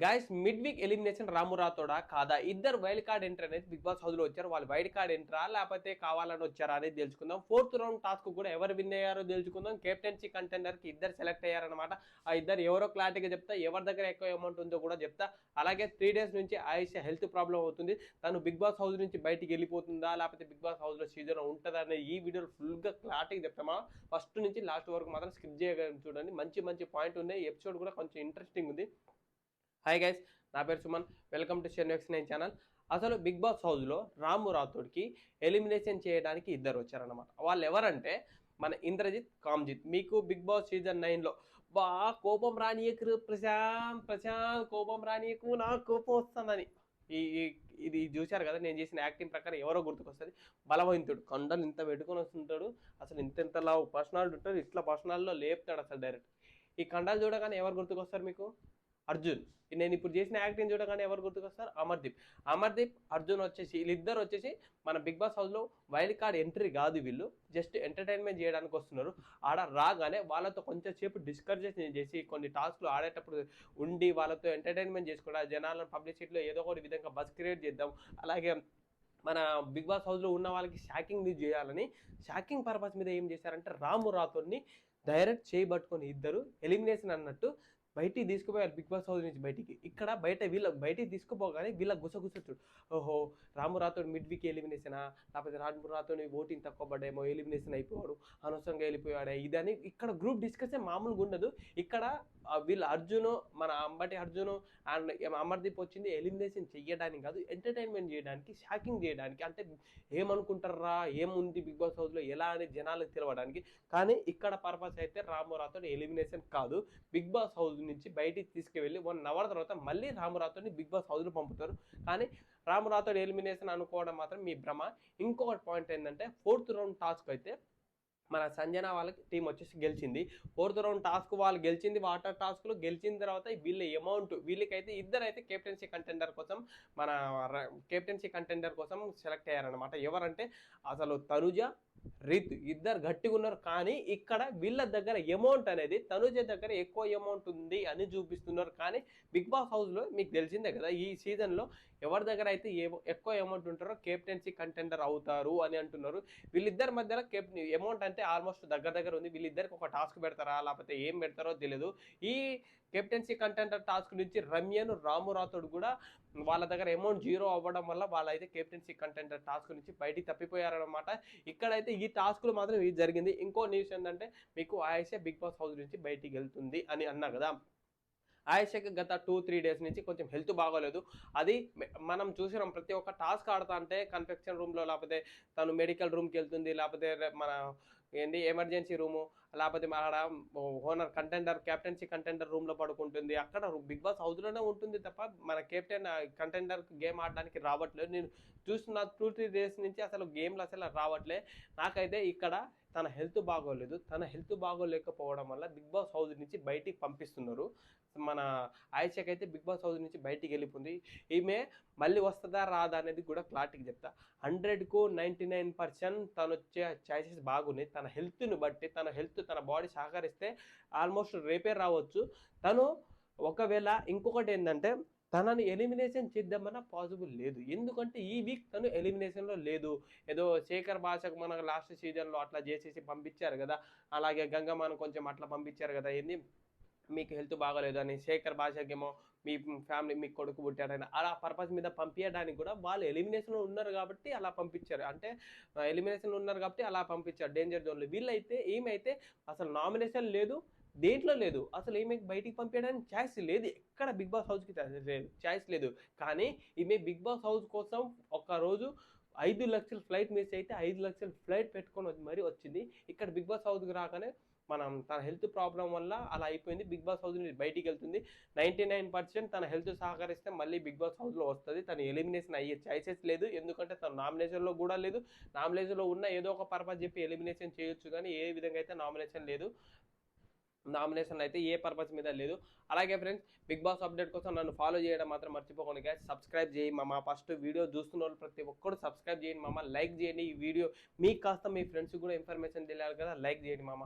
Guys mid week elimination రాము రాథోడా కాదా? ఇద్దరు wild card enter అనేది బిగ్ బాస్ హౌస్ లో వచ్చారు. వాళ్ళు వైల్డ్ కార్డ్ ఎంటరా లేకపోతే కావాలని వచ్చారా అనేది తెలుసుకుందాం. ఫోర్త్ రౌండ్ టాస్క్ కూడా ఎవరు విన్ అయ్యారో తెలుసుకుందాం. కెప్టెన్సీ కంటెండర్ కి ఇద్దరు సెలెక్ట్ అయ్యారనమాట. ఆ ఇద్దరు ఎవరో క్లారిటీగా చెప్తా, ఎవరి దగ్గర ఎక్కువ అమౌంట్ ఉందో కూడా చెప్తా. అలాగే 3 days నుంచి ఆయిషా హెల్త్ ప్రాబ్లం అవుతుంది. తను బిగ్ బాస్ హౌస్ నుంచి బయటికి వెళ్ళిపోతుందా లేకపోతే బిగ్ బాస్ హౌస్ లో సీజన్ ఉంటుందా అనేది ఈ వీడియోలో ఫుల్ గా క్లారిటీగా చెప్తామా. ఫస్ట్ నుంచి లాస్ట్ వరకు మాత్రం స్కిప్ చేయగలను చూడండి. మంచి మంచి పాయింట్ ఉన్నాయి. ఎపిసోడ్ కూడా కొంచెం ఇంట్రెస్టింగ్ ఉంది. హాయ్ గైస్, నా పేరు Suman. Welcome to X9 channel. అసలు బిగ్ బాస్ హౌస్లో రాము రాథోడ్కి ఎలిమినేషన్ చేయడానికి ఇద్దరు వచ్చారనమాట. వాళ్ళు ఎవరంటే మన ఇంద్రజిత్, కామ్జిత్. మీకు బిగ్ బాస్ సీజన్ 9లో కోపం రానియకు ప్రశాంత్ కోపం రానియకు, నాకు కోపం వస్తుందని ఇది చూశారు కదా. నేను చేసిన యాక్టింగ్ ప్రకారం ఎవరో గుర్తుకొస్తుంది. బలవంతుడు, కండలు ఇంత పెట్టుకొని వస్తుంటాడు. అసలు ఇంతలా పర్సనాలిటీ ఉంటాడు. ఇట్లా పర్సనాల్లో లేపుతాడు అసలు డైరెక్ట్. ఈ కండాలు చూడగానే ఎవరు గుర్తుకొస్తారు మీకు? అర్జున్. నేను ఇప్పుడు చేసిన యాక్టింగ్ చూడగానే ఎవరు గుర్తుకొస్తారు? అమర్దీప్ అర్జున్ వచ్చేసి వీళ్ళిద్దరు వచ్చేసి మన బిగ్ బాస్ హౌస్లో వైల్డ్ కార్డ్ ఎంట్రీ కాదు. వీళ్ళు జస్ట్ ఎంటర్టైన్మెంట్ చేయడానికి వస్తున్నారు. ఆడ రాగానే వాళ్ళతో కొంచెం సేపు డిస్కషన్ చేసి కొన్ని టాస్క్లు ఆడేటప్పుడు ఉండి వాళ్ళతో ఎంటర్టైన్మెంట్ చేసుకుంటా జనాలను పబ్లిసిటీలో ఏదో ఒకటి విధంగా బస్ క్రియేట్ చేద్దాం. అలాగే మన బిగ్ బాస్ హౌస్లో ఉన్న వాళ్ళకి షాకింగ్ చేయాలని షాకింగ్ పర్పస్ మీద ఏం చేశారంటే రాము రాథోడ్ని డైరెక్ట్ చేయబట్టుకొని ఇద్దరు ఎలిమినేషన్ అన్నట్టు బయటికి తీసుకుపోయారు బిగ్ బాస్ హౌస్ నుంచి బయటికి. ఇక్కడ బయటికి తీసుకుపోగానే వీళ్ళ గుసగుసొచ్చు. ఓహో, రాము రాథోడ్ మిడ్ వీక్ ఎలిమినేషనా, లేకపోతే రాము రాథోడ్ ఓటింగ్ తక్కువ పడ్డాయేమో, ఎలిమినేషన్ అయిపోయాడు, అనవసరంగా వెళ్ళిపోయాడే ఇదని ఇక్కడ గ్రూప్ డిస్కషన్ మామూలుగా ఉండదు. ఇక్కడ వీళ్ళ అర్జును, మన అంబటి అర్జును అండ్ అమర్దీప్ వచ్చింది ఎలిమినేషన్ చెయ్యడానికి కాదు, ఎంటర్టైన్మెంట్ చేయడానికి, షాకింగ్ చేయడానికి. అంటే ఏమనుకుంటారా, ఏముంది బిగ్ బాస్ హౌస్లో ఎలా అని జనాలకు తెలవడానికి. కానీ ఇక్కడ పర్పస్ అయితే రాము రాథోడ్ ఎలిమినేషన్ కాదు. బిగ్ బాస్ హౌస్ నుంచి బయటికి తీసుకువెళ్ళి 1 hour తర్వాత మళ్ళీ రాము రాథోడ్ని బిగ్ బాస్ హౌస్లో పంపుతారు. కానీ రాము రాథోడ్ ఎలిమినేషన్ అనుకోవడం మాత్రం మీ భ్రమ. ఇంకొకటి పాయింట్ ఏంటంటే 4th round టాస్క్ అయితే మన సంజన వాళ్ళకి టీం వచ్చేసి గెలిచింది. 4th round టాస్క్ వాళ్ళు గెలిచింది. వాటర్ టాస్క్లో గెలిచిన తర్వాత వీళ్ళ అమౌంట్ వీళ్ళకైతే ఇద్దరైతే కెప్టెన్సీ కంటెండర్ కోసం సెలెక్ట్ అయ్యారనమాట. ఎవరంటే అసలు తనుజ, రిత్ ఇద్దరు గట్టిగా ఉన్నారు. కానీ ఇక్కడ వీళ్ళ దగ్గర అమౌంట్ అనేది తనుజ దగ్గర ఎక్కువ అమౌంట్ ఉంది అని చూపిస్తున్నారు. కానీ బిగ్ బాస్ హౌస్లో మీకు తెలిసిందే కదా, ఈ సీజన్లో ఎవరి దగ్గర అయితే ఎక్కువ అమౌంట్ ఉంటారో కెప్టెన్సీ కంటెండర్ అవుతారు అని అంటున్నారు. వీళ్ళిద్దరి మధ్యలో అమౌంట్ అంటే ఆల్మోస్ట్ దగ్గర ఉంది. వీళ్ళిద్దరికి ఒక టాస్క్ పెడతారా లేకపోతే ఏం పెడతారో తెలియదు. ఈ కెప్టెన్సీ కంటెండర్ టాస్క్ నుంచి రమ్యను, రాము రాథోడ్ కూడా వాళ్ళ దగ్గర అమౌంట్ 0 అవ్వడం వల్ల వాళ్ళైతే కెప్టెన్సీ కంటెండర్ టాస్క్ నుంచి బయటికి తప్పిపోయారనమాట. ఇక్కడైతే ఈ టాస్క్లు మాత్రం ఇది జరిగింది. ఇంకో న్యూస్ ఏంటంటే మీకు ఆయిషా బిగ్ బాస్ హౌస్ నుంచి బయటికి వెళ్తుంది అని అన్నా కదా. ఆయిషాకి గత 2-3 days నుంచి కొంచెం హెల్త్ బాగోలేదు. అది మనం చూసినాం. ప్రతి ఒక్క టాస్క్ ఆడుతా అంటే కన్ఫెక్షన్ రూమ్లో లేకపోతే తను మెడికల్ రూమ్కి వెళ్తుంది, లేకపోతే మన ఎమర్జెన్సీ రూము, లేకపోతే అక్కడ ఓనర్ కెప్టెన్సీ కంటెండర్ రూమ్లో పడుకుంటుంది. అక్కడ బిగ్ బాస్ హౌస్లోనే ఉంటుంది తప్ప మన కెప్టెన్ కంటెండర్ గేమ్ ఆడడానికి రావట్లేదు. నేను చూస్తున్న 2-3 days నుంచి అసలు గేమ్లు అసలు రావట్లే. నాకైతే ఇక్కడ తన హెల్త్ బాగోలేదు. తన హెల్త్ బాగోలేకపోవడం వల్ల బిగ్ బాస్ హౌస్ నుంచి బయటికి పంపిస్తున్నారు. మన ఆయిషాకి అయితే బిగ్ బాస్ హౌస్ నుంచి బయటికి వెళ్ళిపోయింది. ఈమె మళ్ళీ వస్తుందా రాదా అనేది కూడా క్లారిటీగా చెప్తా. 100కు 99% తను వచ్చే ఛాయిసెస్ బాగున్నాయి. తన హెల్త్ని బట్టి తన బాడీ సహకరిస్తే ఆల్మోస్ట్ రేపే రావచ్చు. తను ఒకవేళ ఇంకొకటి ఏంటంటే తనని ఎలిమినేషన్ చేద్దామన్నా పాసిబుల్ లేదు. ఎందుకంటే ఈ వీక్ తను ఎలిమినేషన్లో లేదు. ఏదో శేఖర్ భాషకు మన లాస్ట్ సీజన్లో అట్లా చేసేసి పంపించారు కదా, అలాగే గంగమ్మను కొంచెం అట్లా పంపించారు కదా. ఏంది మీకు హెల్త్ బాగోలేదు అని శేఖర్ భాషకేమో మీ ఫ్యామిలీ మీకు కొడుకు పుట్టాడని అలా పర్పస్ మీద పంపించడానికి కూడా వాళ్ళు ఎలిమినేషన్లో ఉన్నారు కాబట్టి అలా పంపించారు. అంటే ఎలిమినేషన్లో ఉన్నారు కాబట్టి అలా పంపించారు డేంజర్ జోన్లో. వీళ్ళైతే ఏమైతే అసలు నామినేషన్ లేదు, దేంట్లో లేదు, అసలు ఈమెకి బయటికి పంపించడానికి ఛాయిస్ లేదు. ఎక్కడ బిగ్ బాస్ హౌస్కి ఛాయిస్ లేదు. కానీ ఈమె బిగ్ బాస్ హౌస్ కోసం ఒకరోజు 5 లక్షల ఫ్లైట్ మిస్ అయితే 5 లక్షల ఫ్లైట్ పెట్టుకొని మరీ వచ్చింది. ఇక్కడ బిగ్ బాస్ హౌస్కి రాగానే తన హెల్త్ ప్రాబ్లం వల్ల అలా అయిపోయింది. బిగ్ బాస్ హౌస్ నుంచి బయటికి వెళ్తుంది. 99% తన హెల్త్ సహకరిస్తే మళ్ళీ బిగ్ బాస్ హౌస్లో వస్తుంది. తను ఎలిమినేషన్ అయ్యే ఛాయిసెస్ లేదు. ఎందుకంటే తను నామినేషన్లో కూడా లేదు. నామినేషన్లో ఉన్న ఏదో ఒక పర్పస్ చెప్పి ఎలిమినేషన్ చేయొచ్చు, కానీ ఏ విధంగా అయితే నామినేషన్ లేదు. నామినేషన్ అయితే ఏ పర్పస్ మీద లేదు. అలాగే ఫ్రెండ్స్, బిగ్ బాస్ అప్డేట్ కోసం నన్ను ఫాలో చేయడం మాత్రం మర్చిపోకండి గైస్. సబ్స్క్రైబ్ చేయి మామ. ఫస్ట్ వీడియో చూస్తున్న వాళ్ళు ప్రతి ఒక్కరు సబ్స్క్రైబ్ చేయండి మామ. లైక్ చేయండి. ఈ వీడియో మీకు కాస్త మీ ఫ్రెండ్స్ కూడా ఇన్ఫర్మేషన్ తెలియాలి కదా, లైక్ చేయండి మామ.